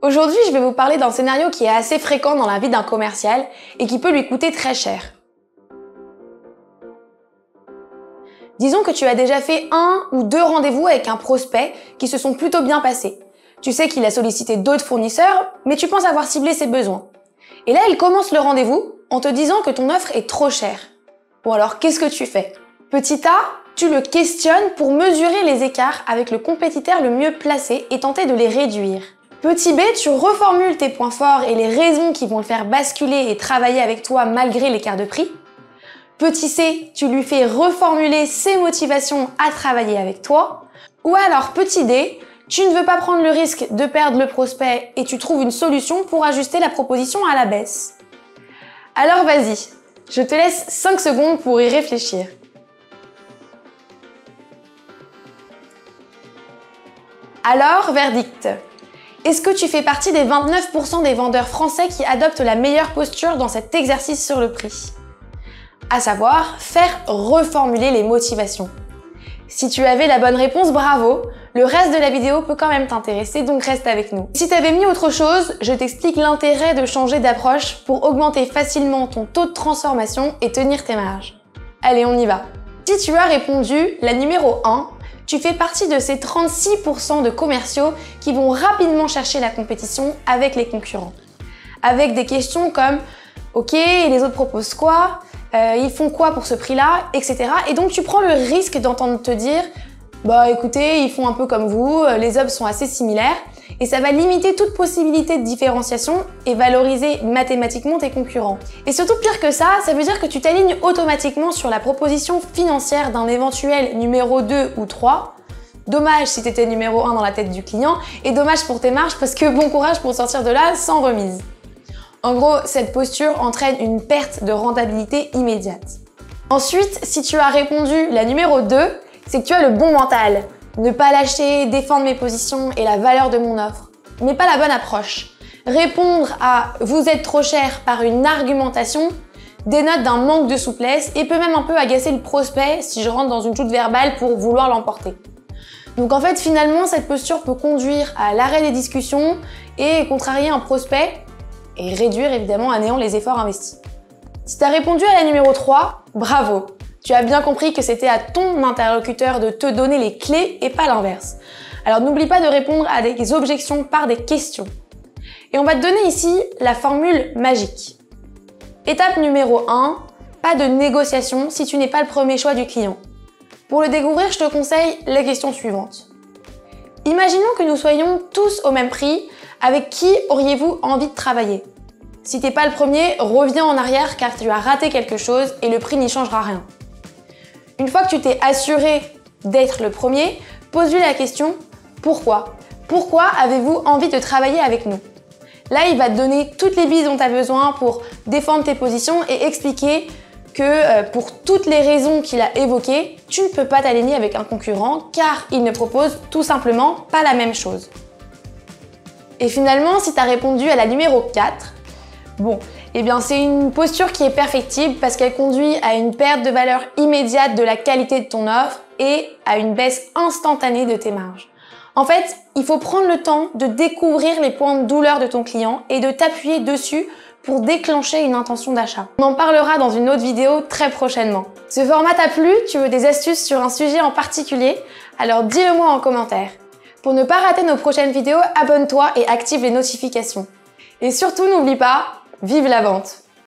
Aujourd'hui, je vais vous parler d'un scénario qui est assez fréquent dans la vie d'un commercial et qui peut lui coûter très cher. Disons que tu as déjà fait 1 ou 2 rendez-vous avec un prospect qui se sont plutôt bien passés. Tu sais qu'il a sollicité d'autres fournisseurs, mais tu penses avoir ciblé ses besoins. Et là, il commence le rendez-vous en te disant que ton offre est trop chère. Bon alors, qu'est-ce que tu fais? Petit A, tu le questionnes pour mesurer les écarts avec le compétiteur le mieux placé et tenter de les réduire. Petit B, tu reformules tes points forts et les raisons qui vont le faire basculer et travailler avec toi malgré l'écart de prix. Petit C, tu lui fais reformuler ses motivations à travailler avec toi. Ou alors petit D, tu ne veux pas prendre le risque de perdre le prospect et tu trouves une solution pour ajuster la proposition à la baisse. Alors vas-y, je te laisse 5 secondes pour y réfléchir. Alors, verdict. Est-ce que tu fais partie des 29% des vendeurs français qui adoptent la meilleure posture dans cet exercice sur le prix? À savoir, faire reformuler les motivations. Si tu avais la bonne réponse, bravo! Le reste de la vidéo peut quand même t'intéresser, donc reste avec nous. Si tu avais mis autre chose, je t'explique l'intérêt de changer d'approche pour augmenter facilement ton taux de transformation et tenir tes marges. Allez, on y va! Si tu as répondu la numéro 1, tu fais partie de ces 36% de commerciaux qui vont rapidement chercher la compétition avec les concurrents. Avec des questions comme « Ok, et les autres proposent quoi ? Ils font quoi pour ce prix-là ?» etc. Et donc tu prends le risque d'entendre te dire « Bah écoutez, ils font un peu comme vous, les offres sont assez similaires » et ça va limiter toute possibilité de différenciation et valoriser mathématiquement tes concurrents. Et surtout pire que ça veut dire que tu t'alignes automatiquement sur la proposition financière d'un éventuel numéro 2 ou 3. Dommage si t'étais numéro 1 dans la tête du client et dommage pour tes marges parce que bon courage pour sortir de là sans remise. En gros, cette posture entraîne une perte de rentabilité immédiate. Ensuite, si tu as répondu la numéro 2, c'est que tu as le bon mental. Ne pas lâcher, défendre mes positions et la valeur de mon offre. Mais pas la bonne approche. Répondre à « vous êtes trop cher » par une argumentation dénote d'un manque de souplesse et peut même un peu agacer le prospect si je rentre dans une joute verbale pour vouloir l'emporter. Donc en fait, finalement, cette posture peut conduire à l'arrêt des discussions et contrarier un prospect et réduire évidemment à néant les efforts investis. Si tu as répondu à la numéro 3, bravo! Tu as bien compris que c'était à ton interlocuteur de te donner les clés et pas l'inverse. Alors n'oublie pas de répondre à des objections par des questions. Et on va te donner ici la formule magique. Étape numéro 1, pas de négociation si tu n'es pas le premier choix du client. Pour le découvrir, je te conseille la question suivante. Imaginons que nous soyons tous au même prix, avec qui auriez-vous envie de travailler? Si t'es pas le premier, reviens en arrière car tu as raté quelque chose et le prix n'y changera rien. Une fois que tu t'es assuré d'être le premier, pose-lui la question « Pourquoi ?» Pourquoi avez-vous envie de travailler avec nous? Là, il va te donner toutes les billes dont tu as besoin pour défendre tes positions et expliquer que pour toutes les raisons qu'il a évoquées, tu ne peux pas t'aligner avec un concurrent car il ne propose tout simplement pas la même chose. Et finalement, si tu as répondu à la numéro 4, bon, eh bien c'est une posture qui est perfectible parce qu'elle conduit à une perte de valeur immédiate de la qualité de ton offre et à une baisse instantanée de tes marges. En fait, il faut prendre le temps de découvrir les points de douleur de ton client et de t'appuyer dessus pour déclencher une intention d'achat. On en parlera dans une autre vidéo très prochainement. Ce format t'a plu? Tu veux des astuces sur un sujet en particulier? Alors dis-le moi en commentaire. Pour ne pas rater nos prochaines vidéos, abonne-toi et active les notifications. Et surtout, n'oublie pas, vive la vente!